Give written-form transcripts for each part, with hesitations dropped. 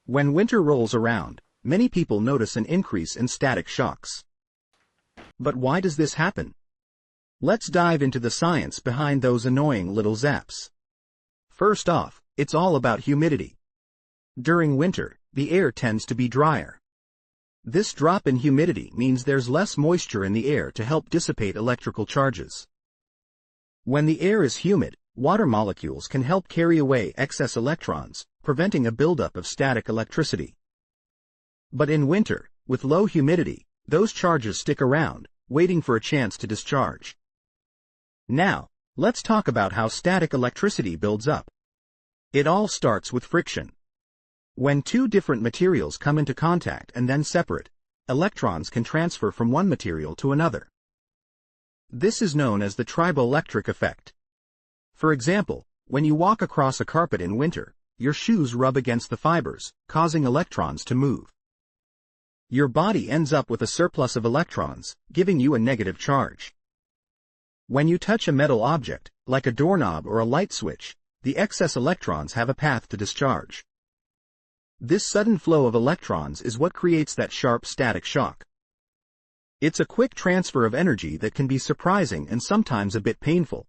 When winter rolls around, many people notice an increase in static shocks. But why does this happen? Let's dive into the science behind those annoying little zaps. First off, it's all about humidity. During winter, the air tends to be drier. This drop in humidity means there's less moisture in the air to help dissipate electrical charges. When the air is humid, water molecules can help carry away excess electrons, preventing a buildup of static electricity. But in winter, with low humidity, those charges stick around, waiting for a chance to discharge. Now, let's talk about how static electricity builds up. It all starts with friction. When two different materials come into contact and then separate, electrons can transfer from one material to another. This is known as the Triboelectric effect. For example, when you walk across a carpet in winter, your shoes rub against the fibers, causing electrons to move. Your body ends up with a surplus of electrons, giving you a negative charge. When you touch a metal object, like a doorknob or a light switch, the excess electrons have a path to discharge. This sudden flow of electrons is what creates that sharp static shock. It's a quick transfer of energy that can be surprising and sometimes a bit painful.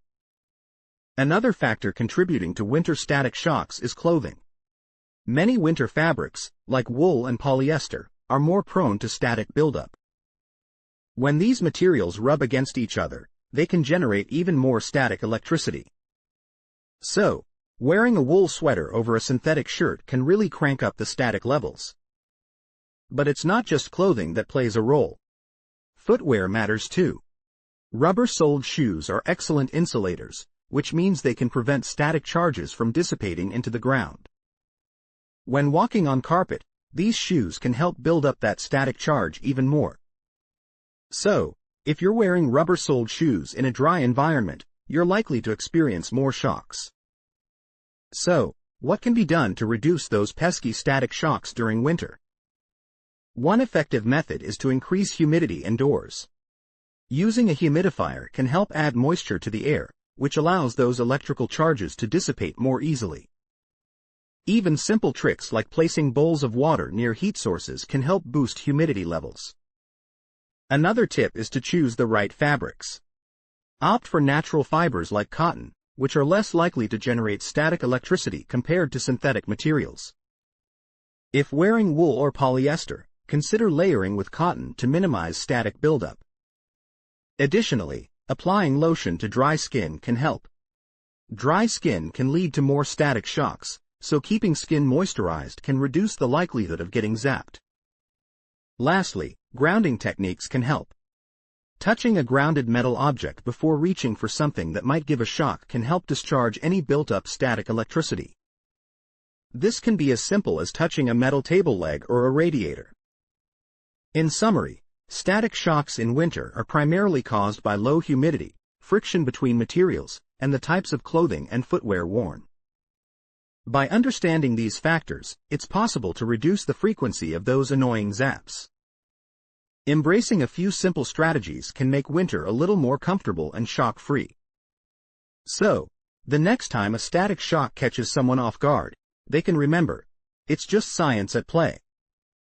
Another factor contributing to winter static shocks is clothing. Many winter fabrics, like wool and polyester, are more prone to static buildup. When these materials rub against each other, they can generate even more static electricity. So, wearing a wool sweater over a synthetic shirt can really crank up the static levels. But it's not just clothing that plays a role. Footwear matters too. Rubber-soled shoes are excellent insulators, which means they can prevent static charges from dissipating into the ground. When walking on carpet, these shoes can help build up that static charge even more. So, if you're wearing rubber-soled shoes in a dry environment, you're likely to experience more shocks. So, what can be done to reduce those pesky static shocks during winter? One effective method is to increase humidity indoors. Using a humidifier can help add moisture to the air, which allows those electrical charges to dissipate more easily. Even simple tricks like placing bowls of water near heat sources can help boost humidity levels. Another tip is to choose the right fabrics. Opt for natural fibers like cotton, which are less likely to generate static electricity compared to synthetic materials. If wearing wool or polyester, consider layering with cotton to minimize static buildup. Additionally, applying lotion to dry skin can help. Dry skin can lead to more static shocks, so keeping skin moisturized can reduce the likelihood of getting zapped. Lastly, grounding techniques can help. Touching a grounded metal object before reaching for something that might give a shock can help discharge any built-up static electricity. This can be as simple as touching a metal table leg or a radiator. In summary, static shocks in winter are primarily caused by low humidity, friction between materials, and the types of clothing and footwear worn. By understanding these factors, it's possible to reduce the frequency of those annoying zaps. Embracing a few simple strategies can make winter a little more comfortable and shock-free. So, the next time a static shock catches someone off guard, they can remember, it's just science at play.